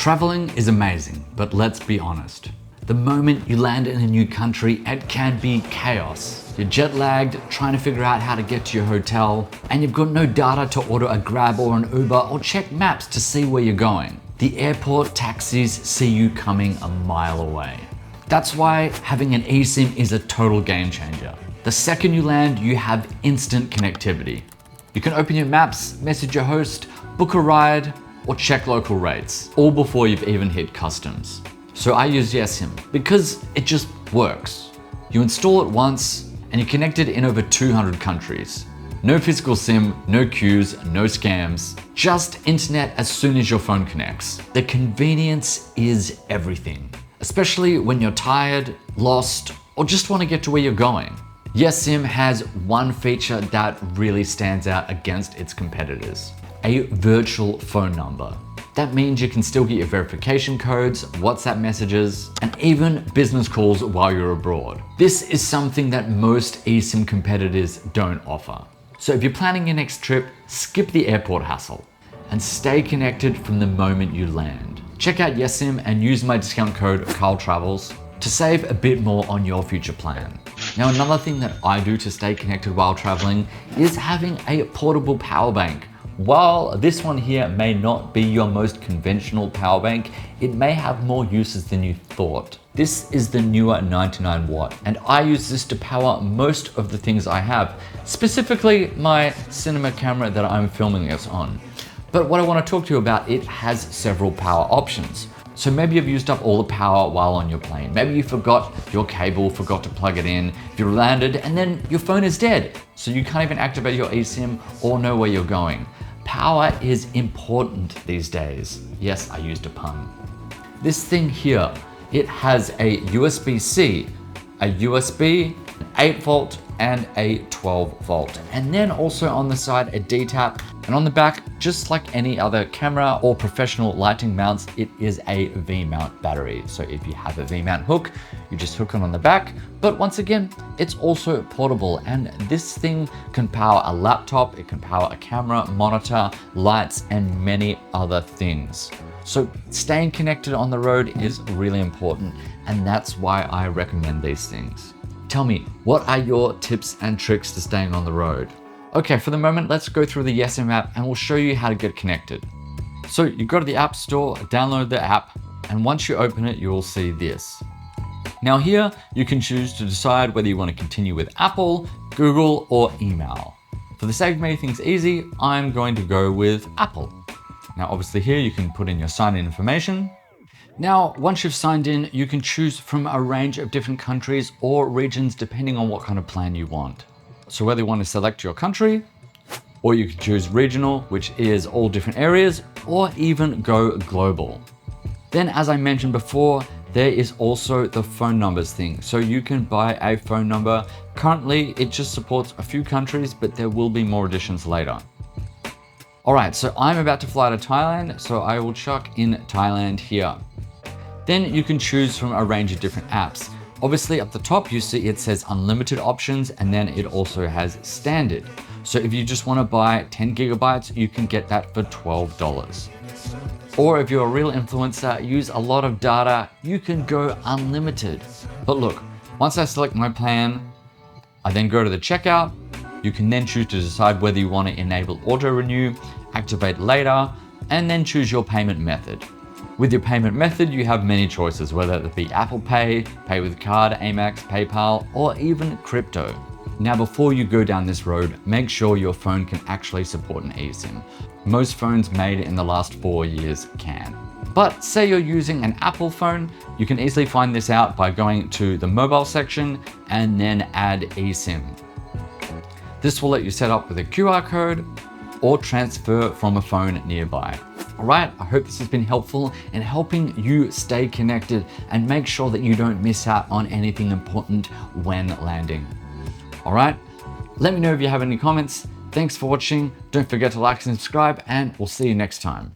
Traveling is amazing, but let's be honest. The moment you land in a new country, it can be chaos. You're jet lagged, trying to figure out how to get to your hotel, and you've got no data to order a Grab or an Uber or check maps to see where you're going. The airport taxis see you coming a mile away. That's why having an eSIM is a total game changer. The second you land, you have instant connectivity. You can open your maps, message your host, book a ride, or check local rates, all before you've even hit customs. So I use Yesim because it just works. You install it once and you're connected in over 200 countries. No physical SIM, no queues, no scams, just internet as soon as your phone connects. The convenience is everything, especially when you're tired, lost, or just want to get to where you're going. Yesim has one feature that really stands out against its competitors: a virtual phone number. That means you can still get your verification codes, WhatsApp messages, and even business calls while you're abroad. This is something that most eSIM competitors don't offer. So if you're planning your next trip, skip the airport hassle and stay connected from the moment you land. Check out Yesim and use my discount code KARLTRAVELS to save a bit more on your future plan. Now, another thing that I do to stay connected while traveling is having a portable power bank. While this one here may not be your most conventional power bank, it may have more uses than you thought. This is the newer 99 watt, and I use this to power most of the things I have, specifically my cinema camera that I'm filming this on. But what I want to talk to you about, it has several power options. So maybe you've used up all the power while on your plane. Maybe you forgot your cable, forgot to plug it in. You landed and then your phone is dead. So you can't even activate your eSIM or know where you're going. Power is important these days. Yes, I used a pun. This thing here, it has a USB-C, a USB, an 8 volt, and a 12 volt. And then also on the side, a D-tap. And on the back, just like any other camera or professional lighting mounts, it is a V-mount battery. So if you have a V-mount hook, you just hook it on the back. But once again, it's also portable, and this thing can power a laptop, it can power a camera, monitor, lights, and many other things. So staying connected on the road is really important, and that's why I recommend these things. Tell me, what are your tips and tricks to staying on the road? Okay, for the moment, let's go through the Yesim app and we'll show you how to get connected. So you go to the App Store, download the app, and once you open it, you will see this. Now here, you can choose to decide whether you want to continue with Apple, Google, or email. For the sake of making things easy, I'm going to go with Apple. Now obviously here, you can put in your sign-in information. Now, once you've signed in, you can choose from a range of different countries or regions depending on what kind of plan you want. So whether you want to select your country, or you can choose regional, which is all different areas, or even go global. Then, as I mentioned before, there is also the phone numbers thing. So you can buy a phone number. Currently, it just supports a few countries, but there will be more additions later. All right, so I'm about to fly to Thailand, so I will chuck in Thailand here. Then you can choose from a range of different apps. Obviously at the top, you see it says unlimited options, and then it also has standard. So if you just want to buy 10 gigabytes, you can get that for $12. Or if you're a real influencer, use a lot of data, you can go unlimited. But look, once I select my plan, I then go to the checkout. You can then choose to decide whether you want to enable auto renew, activate later, and then choose your payment method. With your payment method, you have many choices, whether it be Apple Pay, Pay with Card, Amex, PayPal, or even crypto. Now, before you go down this road, make sure your phone can actually support an eSIM. Most phones made in the last 4 years can. But say you're using an Apple phone, you can easily find this out by going to the mobile section and then add eSIM. This will let you set up with a QR code or transfer from a phone nearby. All right, I hope this has been helpful in helping you stay connected and make sure that you don't miss out on anything important when landing. All right, let me know if you have any comments. Thanks for watching. Don't forget to like and subscribe, and we'll see you next time.